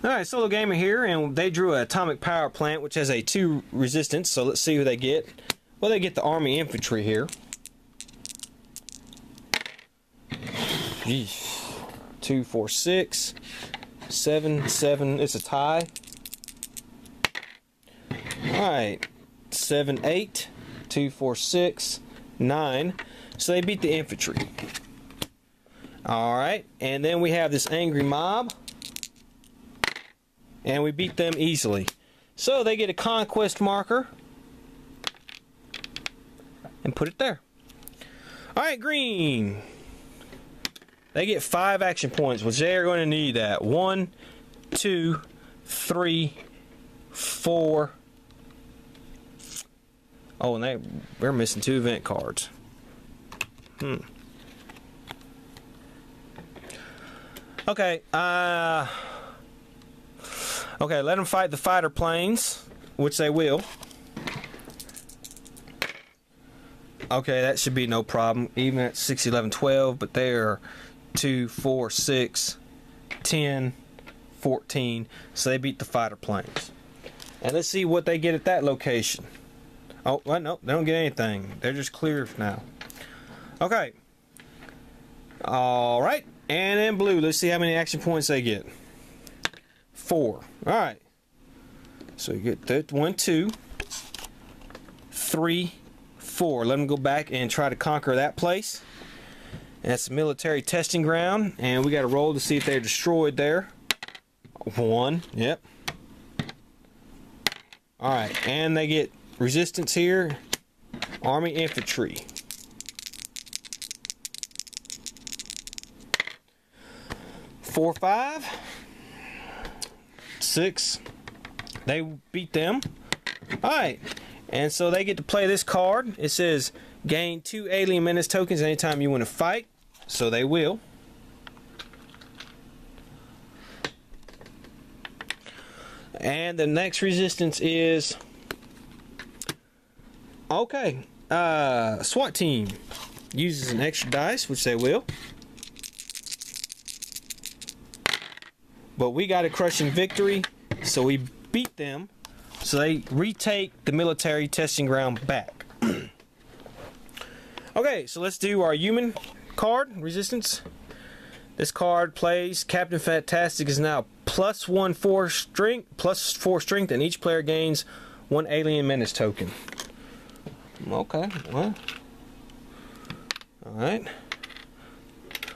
Alright, SoloGamer here, and they drew an atomic power plant which has a 2 resistance, so let's see who they get. Well, they get the Army Infantry here. Yeesh. 2, 4, 6, 7, 7, it's a tie. Alright, 7, 8, 2, 4, 6, 9. So they beat the infantry. Alright, and then we have this angry mob. And we beat them easily. So they get a conquest marker. And put it there. Alright, green. They get 5 action points, which they are going to need that. 1, 2, 3, 4. Oh, and they're missing 2 event cards. Okay, okay, let them fight the fighter planes, which they will. Okay, that should be no problem, even at 6, 11, 12, but they're 2, 4, 6, 10, 14, so they beat the fighter planes. And let's see what they get at that location. Oh, well, no, they don't get anything. They're just clear now. Okay. Alright, and in blue, let's see how many action points they get. 4. Alright. So you get that 1, 2, 3, 4. Let them go back and try to conquer that place. And that's the military testing ground. And we got to roll to see if they're destroyed there. 1. Yep. Alright. And they get resistance here. Army Infantry. 4, 5. 6. They beat them. Alright. And so they get to play this card. It says gain 2 alien menace tokens anytime you win a fight. So they will. And the next resistance is okay. SWAT team uses an extra dice, which they will. But we got a crushing victory, so we beat them. So they retake the military testing ground back. Okay, so let's do our human card, resistance. This card plays Captain Fantastic is now +1 4 strength, +4 strength, and each player gains 1 alien menace token. Okay, well. Alright.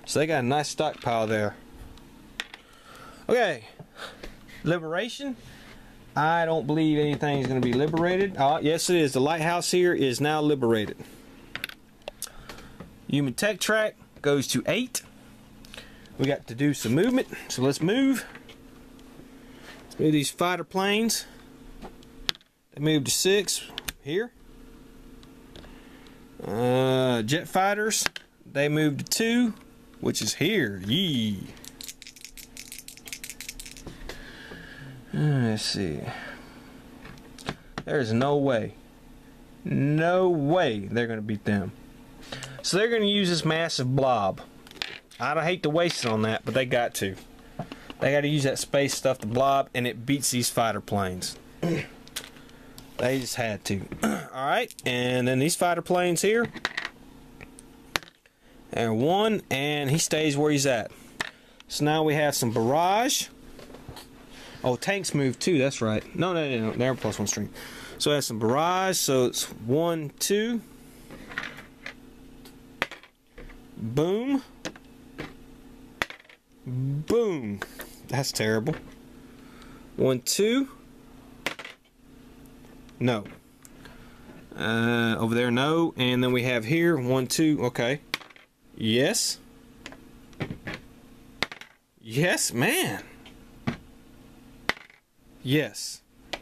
So they got a nice stockpile there. Okay, liberation. I don't believe anything is going to be liberated. Yes, it is. The lighthouse here is now liberated. Human tech track goes to 8. We got to do some movement, so let's move. Let's move these fighter planes. They move to 6 here. Jet fighters, they move to 2, which is here. Yee. Let's see. There's no way they're going to beat them. So they're going to use this massive blob. I don't hate to waste it on that, but they got to. They got to use that space stuff to blob, and it beats these fighter planes. They just had to. Alright, and then these fighter planes here. And 1, and he stays where he's at. So now we have some barrage. Oh, tanks move too, that's right. No, they're +1 strength. So that's some barrage, so it's 1, 2. Boom. Boom. That's terrible. 1, 2. No. Over there, no. And then we have here, 1, 2. Okay. Yes. Yes, man. Yes.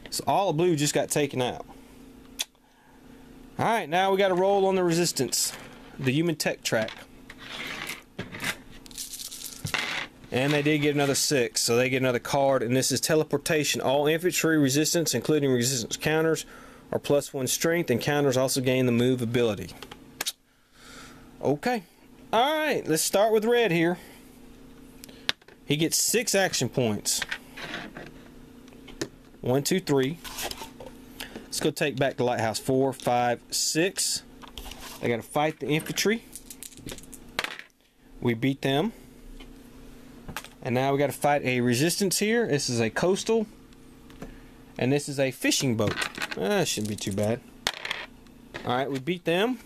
So all of blue just got taken out. Alright, now we got to roll on the resistance. The human tech track. And they did get another 6, so they get another card, and this is teleportation. All infantry resistance, including resistance counters, are +1 strength, and counters also gain the move ability. Okay. Alright, let's start with red here. He gets 6 action points. 1, 2, 3. Let's go take back the lighthouse. 4, 5, 6. They got to fight the infantry. We beat them. And now we got to fight a resistance here. This is a coastal. And this is a fishing boat. Shouldn't be too bad. Alright, we beat them.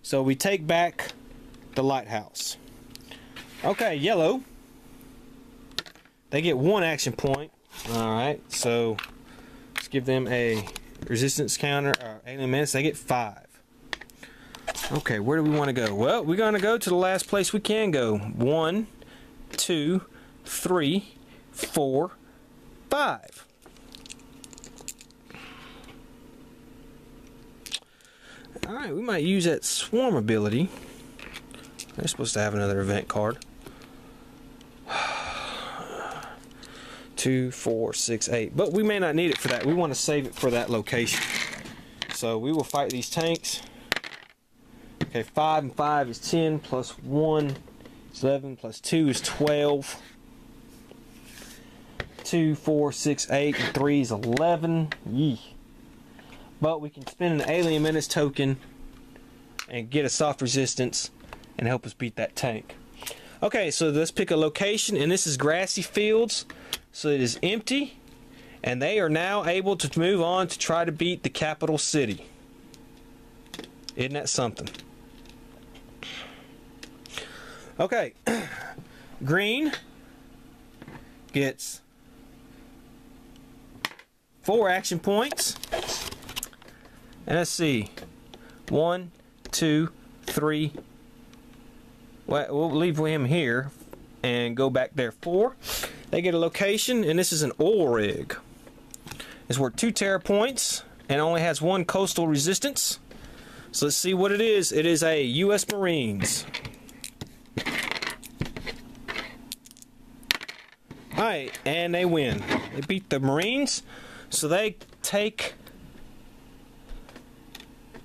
So we take back the lighthouse. Okay, yellow. They get 1 action point. Alright, so let's give them a resistance counter. Alien menace, they get 5. Okay, where do we want to go? Well, we're going to go to the last place we can go. 1, 2, 3, 4, 5. Alright, we might use that swarm ability. They're supposed to have another event card. 2, 4, 6, 8. But we may not need it for that. We want to save it for that location. So we will fight these tanks. Okay, 5 and 5 is 10, plus 1 is 11, plus 2 is 12. 2, 4, 6, 8, and 3 is 11. Yee. But we can spend an alien menace token and get a soft resistance and help us beat that tank. Okay, so let's pick a location, and this is grassy fields, so it is empty, and they are now able to move on to try to beat the capital city. Isn't that something? Okay, green gets 4 action points. And let's see, 1, 2, 3. Well, we'll leave him here and go back there. 4. They get a location, and this is an oil rig. It's worth 2 terror points and only has 1 coastal resistance. So let's see what it is. It is a U.S. Marines. Alright, and they win. They beat the Marines, so they take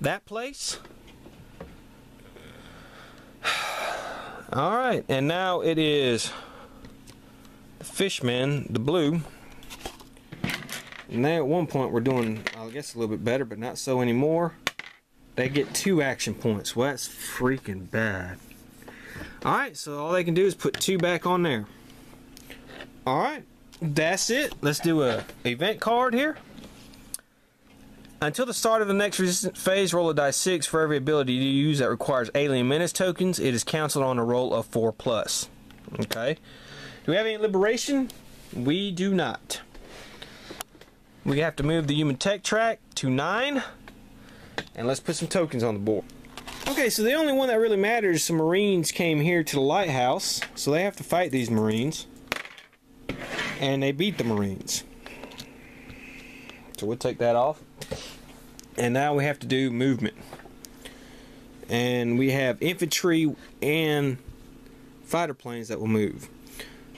that place. Alright, and now it is the fishmen, the blue. And they at one point were doing, I guess, a little bit better, but not so anymore. They get 2 action points. Well, that's freaking bad. Alright, so all they can do is put 2 back on there. Alright, that's it. Let's do a event card here. Until the start of the next resistant phase, roll a die 6 for every ability you use that requires alien menace tokens. It is canceled on a roll of 4+. Okay. Do we have any liberation? We do not. We have to move the human tech track to 9. And let's put some tokens on the board. Okay, so the only one that really matters, some Marines came here to the lighthouse. So they have to fight these Marines. And they beat the Marines. So we'll take that off. And now we have to do movement. And we have infantry and fighter planes that will move.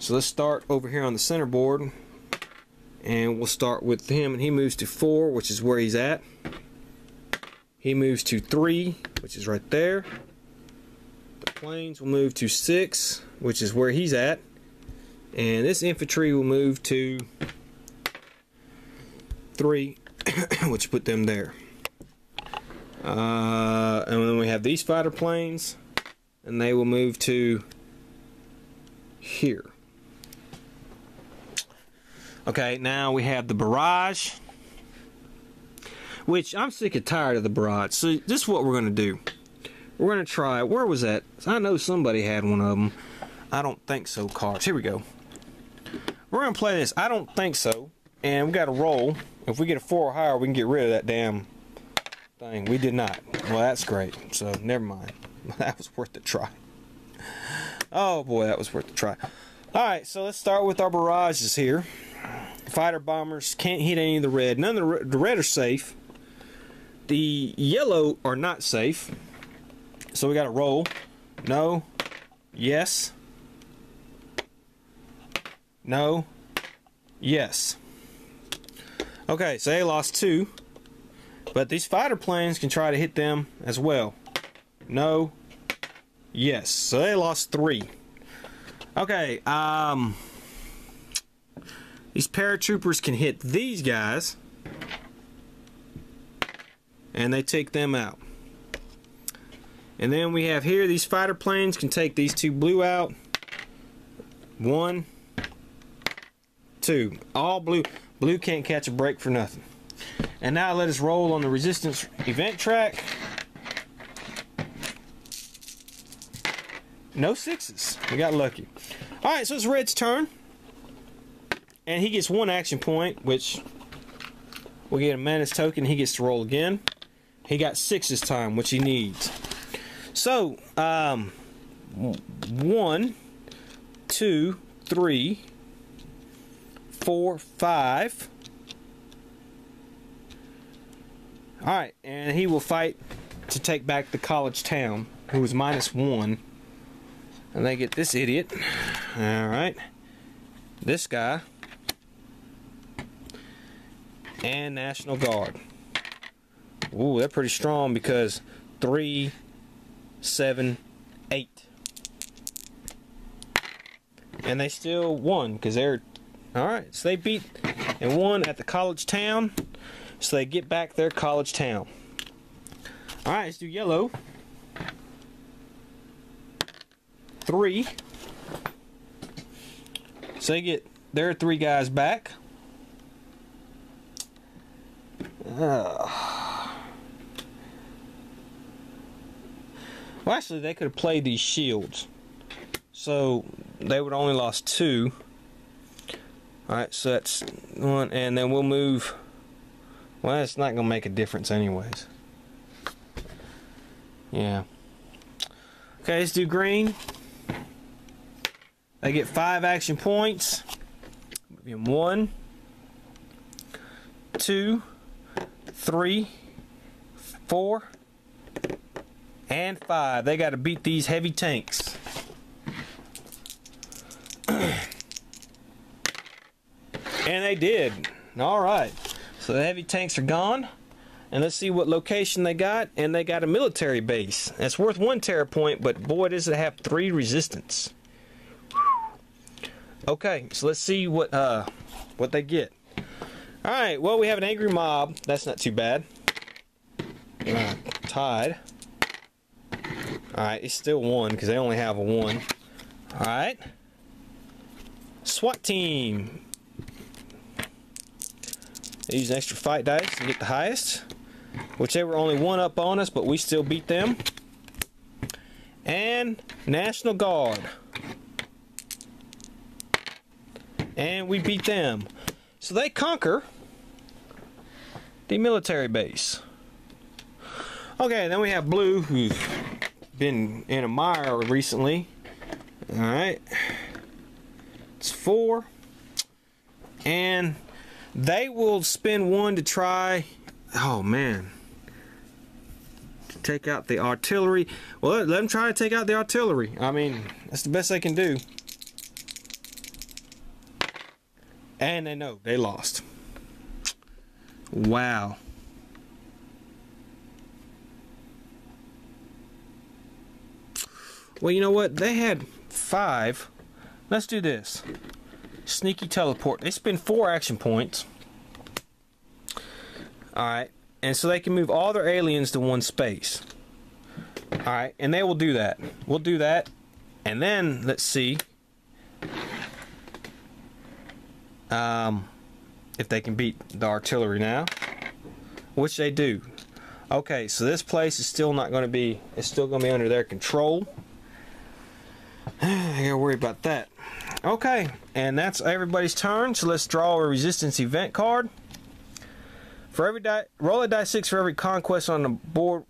So let's start over here on the center board. And we'll start with him. And he moves to 4, which is where he's at. He moves to 3, which is right there. The planes will move to 6, which is where he's at. And this infantry will move to 3, which put them there. And then we have these fighter planes, and they will move to here. Okay, now we have the barrage, which I'm sick and tired of the barrage. So this is what we're going to do. We're going to try, where was that? I know somebody had one of them. I don't think so cards. Here we go. We're going to play this. I don't think so. And we got to roll. If we get a 4 or higher, we can get rid of that damn thing. We did not. Well, that's great. So, never mind. That was worth the try. Oh, boy, that was worth the try. Alright, so let's start with our barrages here. Fighter bombers can't hit any of the red. None of the red are safe. The yellow are not safe. So we got to roll. No. Yes. No. Yes. Okay, so they lost 2. But these fighter planes can try to hit them as well. No. Yes. So they lost 3. Okay, these paratroopers can hit these guys, and they take them out. And then we have here, these fighter planes can take these two blue out. 1, 2. All blue. Blue can't catch a break for nothing. And now let us roll on the resistance event track. No 6s. We got lucky. Alright, so it's Red's turn. And he gets 1 action point, which we'll get a menace token. He gets to roll again. He got 6 this time, which he needs. So, 1, 2, 3, 4, 5. Alright, and he will fight to take back the college town, who is -1. And they get this idiot. Alright. This guy. And National Guard. Ooh, they're pretty strong because 3, 7, 8. And they still won because they're... Alright, so they beat and won at the college town. So they get back their college town. Alright, let's do yellow. 3. So they get their 3 guys back. Well, actually, they could have played these shields. So they would have only lost 2. Alright, so that's 1. And then we'll move... Well, it's not going to make a difference anyways. Yeah. Okay, let's do green. They get 5 action points. 1, 2, 3, 4, and 5. They got to beat these heavy tanks. And they did. Alright. So the heavy tanks are gone. And let's see what location they got. And they got a military base. That's worth 1 terror point, but boy, does it have 3 resistance. Okay, so let's see what they get. Alright, well, we have an angry mob. That's not too bad. Tied. Alright, it's still 1 because they only have a 1. Alright. SWAT team. They use an extra fight dice to get the highest. Which they were only 1 up on us, but we still beat them. And National Guard. And we beat them. So they conquer the military base. Okay, then we have blue, who's been in a mire recently. Alright. It's 4. And they will spend 1 to try... Oh, man. To take out the artillery. Well, let them try to take out the artillery. I mean, that's the best they can do. And they know they lost. Wow. Well, you know what? They had 5. Let's do this. Sneaky teleport. They spend 4 action points. Alright. And so they can move all their aliens to 1 space. Alright. And they will do that. We'll do that. And then, let's see. If they can beat the artillery now, which they do. Okay, so this place is still not going to be, it's still going to be under their control. I gotta worry about that. Okay, and that's everybody's turn, so let's draw a resistance event card. For every die, roll a die 6 for every conquest on the board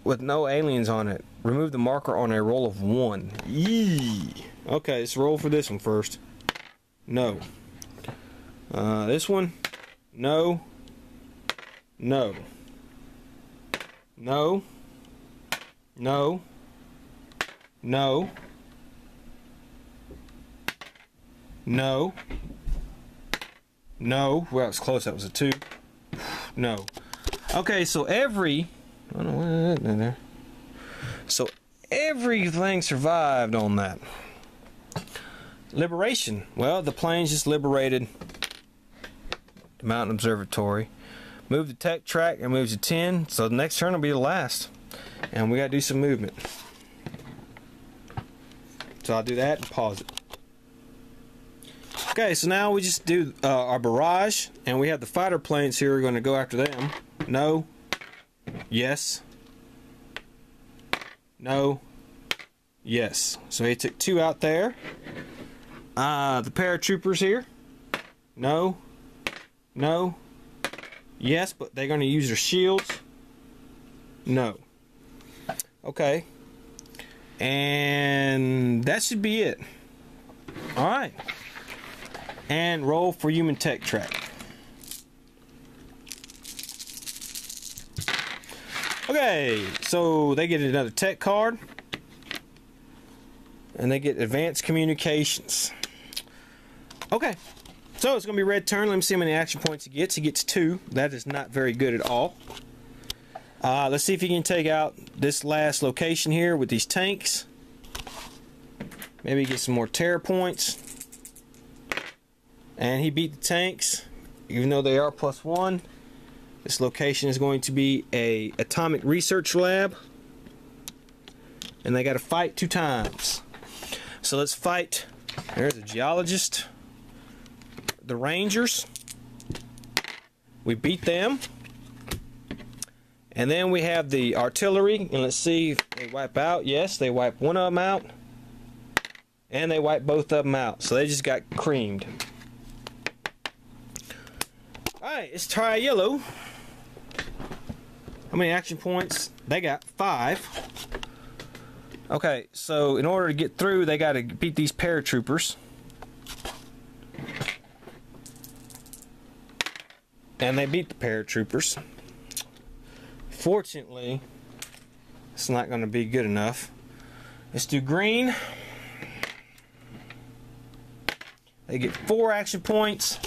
with no aliens on it. Remove the marker on a roll of 1. Yee. Okay, let's roll for this one first. No. This one, no, no, no, no, no, no, no. Well, that was close. That was a 2. No. Okay, so every... I don't know what in there. So everything survived on that. Liberation. Well, the planes just liberated the mountain observatory. Move the tech track and move to 10. So the next turn will be the last. And we got to do some movement. So I'll do that and pause it. Okay, so now we just do our barrage. And we have the fighter planes here. We're going to go after them. No. Yes. No. Yes. So he took 2 out there. The paratroopers here. No. No. Yes, but they're going to use their shields. No. Okay. And that should be it. Alright. And roll for human tech track. Okay, so they get another tech card. And they get advanced communications. Okay. So it's going to be red turn. Let me see how many action points he gets. He gets 2. That is not very good at all. Let's see if he can take out this last location here with these tanks. Maybe get some more terror points. And he beat the tanks, even though they are +1. This location is going to be a atomic research lab. And they got to fight 2 times. So let's fight. There's a geologist. The Rangers. We beat them. And then we have the artillery. And let's see if they wipe out. Yes, they wipe one of them out. And they wipe both of them out. So they just got creamed. Alright, let's try yellow. How many action points? They got 5. Okay, so in order to get through, they got to beat these paratroopers. And they beat the paratroopers. Fortunately, it's not going to be good enough. Let's do green. They get 4 action points.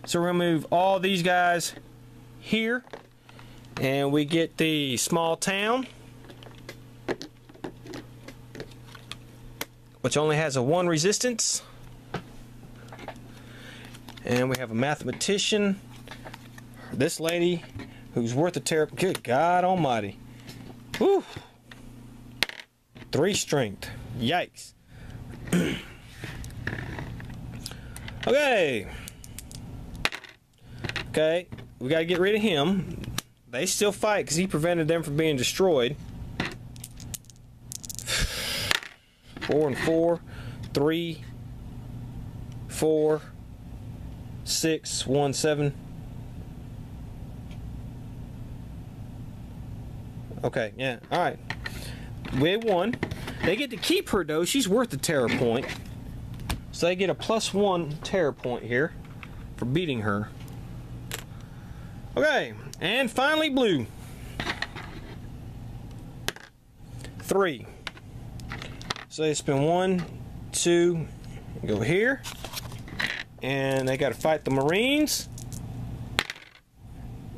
So we're going to move all these guys here. And we get the small town, which only has a 1 resistance. And we have a mathematician. This lady, who's worth a terror. Good God Almighty! Whew. 3 strength. Yikes. Okay. Okay, we got to get rid of him. They still fight because he prevented them from being destroyed. 4 and 4, 3, 4, 6, 1, 7. Okay, yeah, alright. We won. They get to keep her though. She's worth a terror point. So they get a +1 terror point here for beating her. Okay, and finally blue. 3. So they spend 1, 2, go here. And they got to fight the Marines.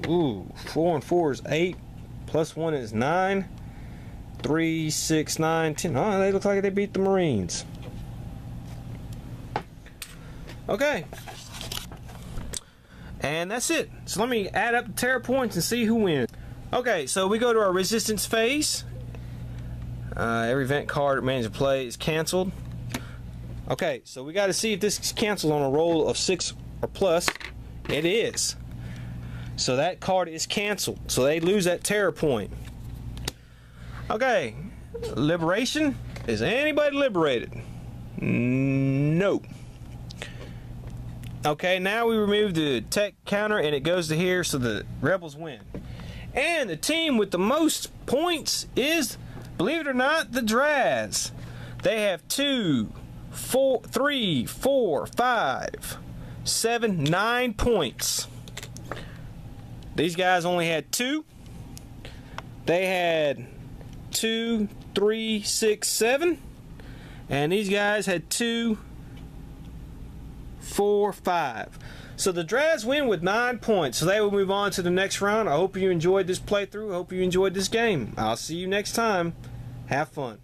Ooh, 4 and 4 is 8. +1 is 9. 3, 6, 9, 10. Oh, they look like they beat the Marines. Okay. And that's it. So let me add up the terror points and see who wins. Okay, so we go to our resistance phase. Every event card managed to play is canceled. Okay, so we got to see if this is canceled on a roll of 6 or plus. It is. So that card is canceled. So they lose that terror point. Okay, liberation. Is anybody liberated? No. Okay, now we remove the tech counter and it goes to here, so the rebels win. And the team with the most points is, believe it or not, the Draz. They have 2, 4, 3, 4, 5, 7, 9 points. These guys only had 2. They had 2, 3, 6, 7. And these guys had 2, 4, 5. So the Draz win with 9 points. So they will move on to the next round. I hope you enjoyed this playthrough. I hope you enjoyed this game. I'll see you next time. Have fun.